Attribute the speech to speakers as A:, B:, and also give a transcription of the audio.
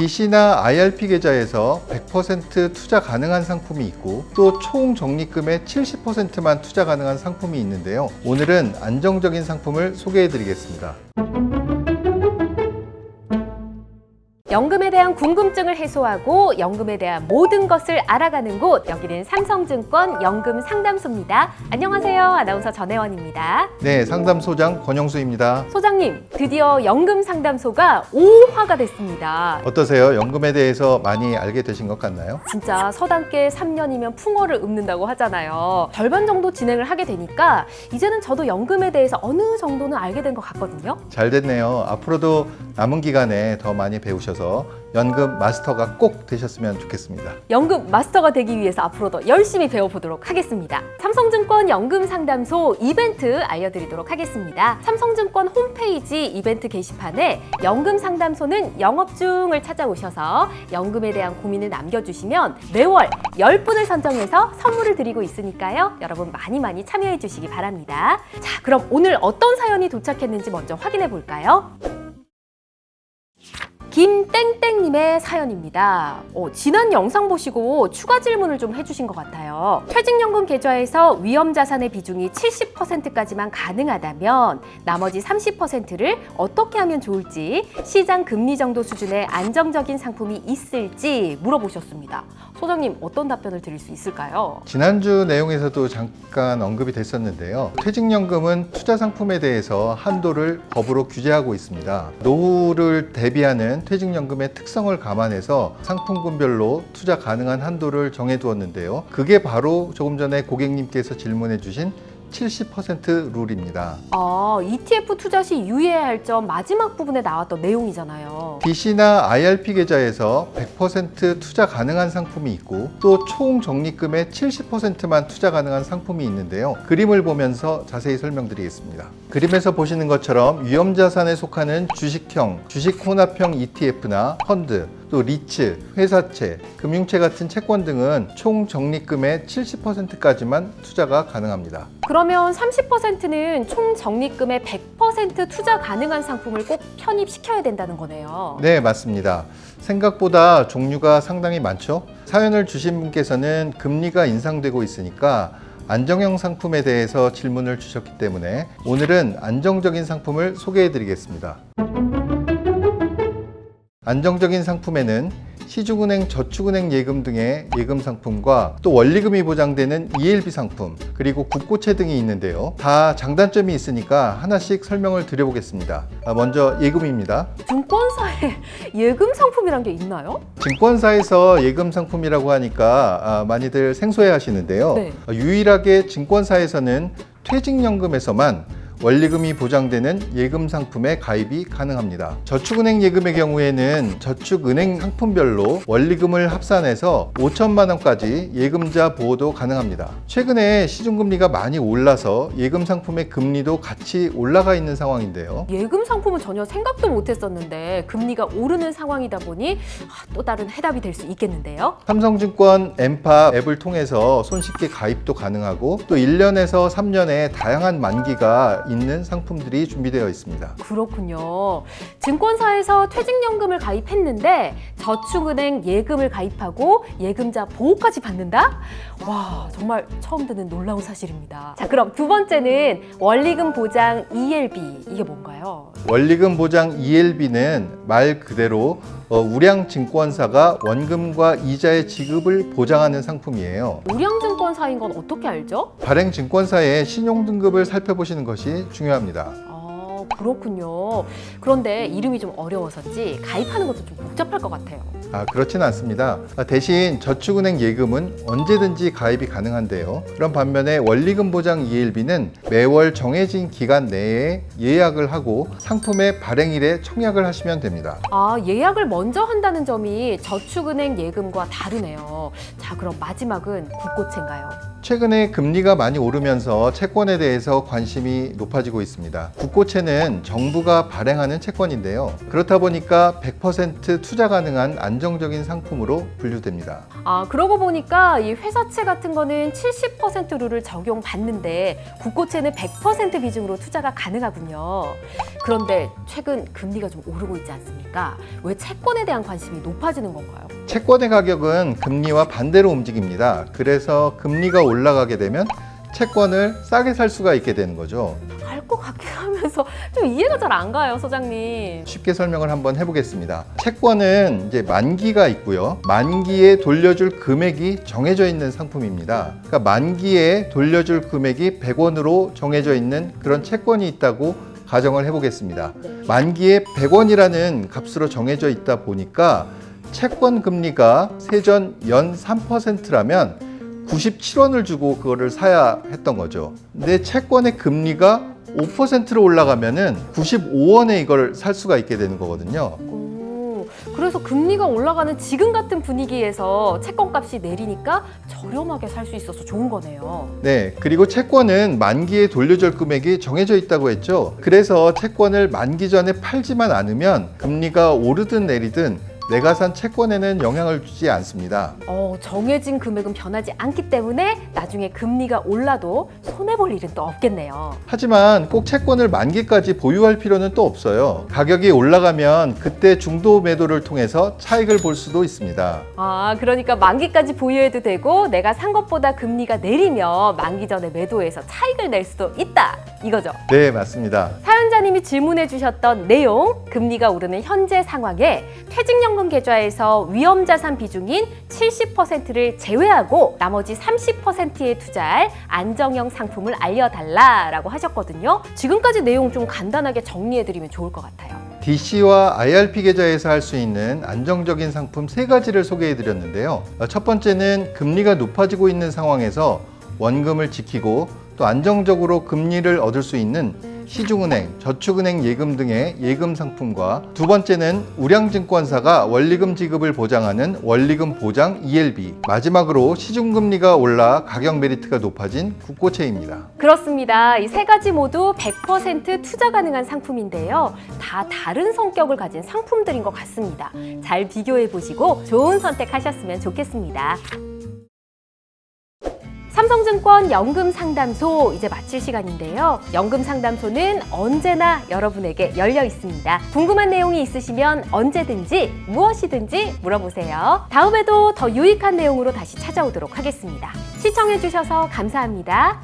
A: BC나 IRP 계좌에서 100% 투자 가능한 상품이 있고 또 총 적립금의 70%만 투자 가능한 상품이 있는데요. 오늘은 안정적인 상품을 소개해 드리겠습니다.
B: 연금에 대한 궁금증을 해소하고 연금에 대한 모든 것을 알아가는 곳, 여기는 삼성증권 연금상담소입니다. 안녕하세요. 아나운서 전혜원입니다.
A: 네, 상담소장 권영수입니다.
B: 소장님, 드디어 연금상담소가 5화가 됐습니다.
A: 어떠세요? 연금에 대해서 많이 알게 되신 것 같나요?
B: 진짜 서당계 3년이면 풍어를 읊는다고 하잖아요. 절반 정도 진행을 하게 되니까 이제는 저도 연금에 대해서 어느 정도는 알게 된 것 같거든요.
A: 잘 됐네요. 앞으로도 남은 기간에 더 많이 배우셔서 연금 마스터가 꼭 되셨으면 좋겠습니다.
B: 연금 마스터가 되기 위해서 앞으로도 열심히 배워보도록 하겠습니다. 삼성증권 연금상담소 이벤트 알려드리도록 하겠습니다. 삼성증권 홈페이지 이벤트 게시판에 연금상담소는 영업 중을 찾아오셔서 연금에 대한 고민을 남겨주시면 매월 10분을 선정해서 선물을 드리고 있으니까요. 여러분 많이 참여해 주시기 바랍니다. 자, 그럼 오늘 어떤 사연이 도착했는지 먼저 확인해 볼까요? 김땡땡님의 사연입니다. 지난 영상 보시고 추가 질문을 좀 해주신 것 같아요. 퇴직연금 계좌에서 위험자산의 비중이 70%까지만 가능하다면 나머지 30%를 어떻게 하면 좋을지, 시장 금리 정도 수준의 안정적인 상품이 있을지 물어보셨습니다. 소장님, 어떤 답변을 드릴 수 있을까요?
A: 지난주 내용에서도 잠깐 언급이 됐었는데요. 퇴직연금은 투자 상품에 대해서 한도를 법으로 규제하고 있습니다. 노후를 대비하는 퇴직연금의 특성을 감안해서 상품군별로 투자 가능한 한도를 정해두었는데요. 그게 바로 조금 전에 고객님께서 질문해 주신 70% 룰입니다.
B: ETF 투자 시 유의해야 할 점 마지막 부분에 나왔던 내용이잖아요.
A: BC나 IRP 계좌에서 100% 투자 가능한 상품이 있고 또 총 적립금의 70%만 투자 가능한 상품이 있는데요. 그림을 보면서 자세히 설명드리겠습니다. 그림에서 보시는 것처럼 위험자산에 속하는 주식형, 주식혼합형 ETF나 펀드, 또 리츠, 회사채, 금융채 같은 채권 등은 총 적립금의 70%까지만 투자가 가능합니다.
B: 그러면 30%는 총 적립금의 100% 투자 가능한 상품을 꼭 편입시켜야 된다는 거네요.
A: 네, 맞습니다. 생각보다 종류가 상당히 많죠? 사연을 주신 분께서는 금리가 인상되고 있으니까 안정형 상품에 대해서 질문을 주셨기 때문에 오늘은 안정적인 상품을 소개해 드리겠습니다. 안정적인 상품에는 시중은행, 저축은행 예금 등의 예금 상품과 또 원리금이 보장되는 ELB 상품, 그리고 국고채 등이 있는데요. 다 장단점이 있으니까 하나씩 설명을 드려보겠습니다. 먼저 예금입니다.
B: 증권사에 예금 상품이란 게 있나요?
A: 증권사에서 예금 상품이라고 하니까 많이들 생소해 하시는데요.
B: 네.
A: 유일하게 증권사에서는 퇴직연금에서만 원리금이 보장되는 예금 상품에 가입이 가능합니다. 저축은행 예금의 경우에는 저축은행 상품별로 원리금을 합산해서 5천만 원까지 예금자 보호도 가능합니다. 최근에 시중금리가 많이 올라서 예금 상품의 금리도 같이 올라가 있는 상황인데요.
B: 예금 상품은 전혀 생각도 못했었는데 금리가 오르는 상황이다 보니 또 다른 해답이 될 수 있겠는데요.
A: 삼성증권 엠파 앱을 통해서 손쉽게 가입도 가능하고 또 1년에서 3년의 다양한 만기가 있는 상품들이 준비되어 있습니다.
B: 그렇군요. 증권사에서 퇴직연금을 가입했는데 저축은행 예금을 가입하고 예금자 보호까지 받는다? 와, 정말 처음 듣는 놀라운 사실입니다. 자, 그럼 두 번째는 원리금 보장 ELB. 이게 뭔가요?
A: 원리금 보장 ELB는 말 그대로 우량증권사가 원금과 이자의 지급을 보장하는 상품이에요.
B: 우량증권사인 건 어떻게 알죠?
A: 발행증권사의 신용등급을 살펴보시는 것이 중요합니다.
B: 그렇군요. 그런데 이름이 좀 어려워서인지 가입하는 것도 좀 복잡할 것 같아요.
A: 그렇지는 않습니다. 대신 저축은행 예금은 언제든지 가입이 가능한데요. 그런 반면에 원리금 보장 ELB는 매월 정해진 기간 내에 예약을 하고 상품의 발행일에 청약을 하시면 됩니다.
B: 예약을 먼저 한다는 점이 저축은행 예금과 다르네요. 자, 그럼 마지막은 국고채인가요?
A: 최근에 금리가 많이 오르면서 채권에 대해서 관심이 높아지고 있습니다. 국고채는 정부가 발행하는 채권인데요. 그렇다 보니까 100% 투자 가능한 안정적인 상품으로 분류됩니다.
B: 그러고 보니까 이 회사채 같은 거는 70% 룰을 적용받는데 국고채는 100% 비중으로 투자가 가능하군요. 그런데 최근 금리가 좀 오르고 있지 않습니까? 왜 채권에 대한 관심이 높아지는 건가요?
A: 채권의 가격은 금리와 반대로 움직입니다. 그래서 금리가 올라가게 되면 채권을 싸게 살 수가 있게 되는 거죠.
B: 알 것 같긴 하면서 좀 이해가 잘 안 가요, 소장님.
A: 쉽게 설명을 한번 해보겠습니다. 채권은 이제 만기가 있고요. 만기에 돌려줄 금액이 정해져 있는 상품입니다. 그러니까 만기에 돌려줄 금액이 100원으로 정해져 있는 그런 채권이 있다고 가정을 해보겠습니다. 만기에 100원이라는 값으로 정해져 있다 보니까 채권 금리가 세전 연 3%라면 97원을 주고 그거를 사야 했던 거죠. 근데 채권의 금리가 5%로 올라가면은 95원에 이걸 살 수가 있게 되는 거거든요.
B: 그래서 금리가 올라가는 지금 같은 분위기에서 채권값이 내리니까 저렴하게 살 수 있어서 좋은 거네요.
A: 네, 그리고 채권은 만기에 돌려줄 금액이 정해져 있다고 했죠. 그래서 채권을 만기 전에 팔지만 않으면 금리가 오르든 내리든 내가 산 채권에는 영향을 주지 않습니다.
B: 정해진 금액은 변하지 않기 때문에 나중에 금리가 올라도 손해볼 일은 또 없겠네요.
A: 하지만 꼭 채권을 만기까지 보유할 필요는 또 없어요. 가격이 올라가면 그때 중도 매도를 통해서 차익을 볼 수도 있습니다.
B: 그러니까 만기까지 보유해도 되고 내가 산 것보다 금리가 내리면 만기 전에 매도해서 차익을 낼 수도 있다, 이거죠?
A: 네, 맞습니다.
B: 사연자님이 질문해 주셨던 내용, 금리가 오르는 현재 상황에 퇴직연금 계좌에서 위험자산 비중인 70%를 제외하고 나머지 30%에 투자할 안정형 상품을 알려달라라고 하셨거든요. 지금까지 내용 좀 간단하게 정리해드리면 좋을 것 같아요.
A: DC와 IRP 계좌에서 할 수 있는 안정적인 상품 3가지를 소개해 드렸는데요. 첫 번째는 금리가 높아지고 있는 상황에서 원금을 지키고 또 안정적으로 금리를 얻을 수 있는 시중은행, 저축은행 예금 등의 예금 상품과 두 번째는 우량증권사가 원리금 지급을 보장하는 원리금 보장 ELB, 마지막으로 시중금리가 올라 가격 메리트가 높아진 국고채입니다.
B: 그렇습니다. 이 3가지 모두 100% 투자 가능한 상품인데요. 다 다른 성격을 가진 상품들인 것 같습니다. 잘 비교해 보시고 좋은 선택하셨으면 좋겠습니다. 삼성증권 연금상담소 이제 마칠 시간인데요. 연금상담소는 언제나 여러분에게 열려 있습니다. 궁금한 내용이 있으시면 언제든지 무엇이든지 물어보세요. 다음에도 더 유익한 내용으로 다시 찾아오도록 하겠습니다. 시청해주셔서 감사합니다.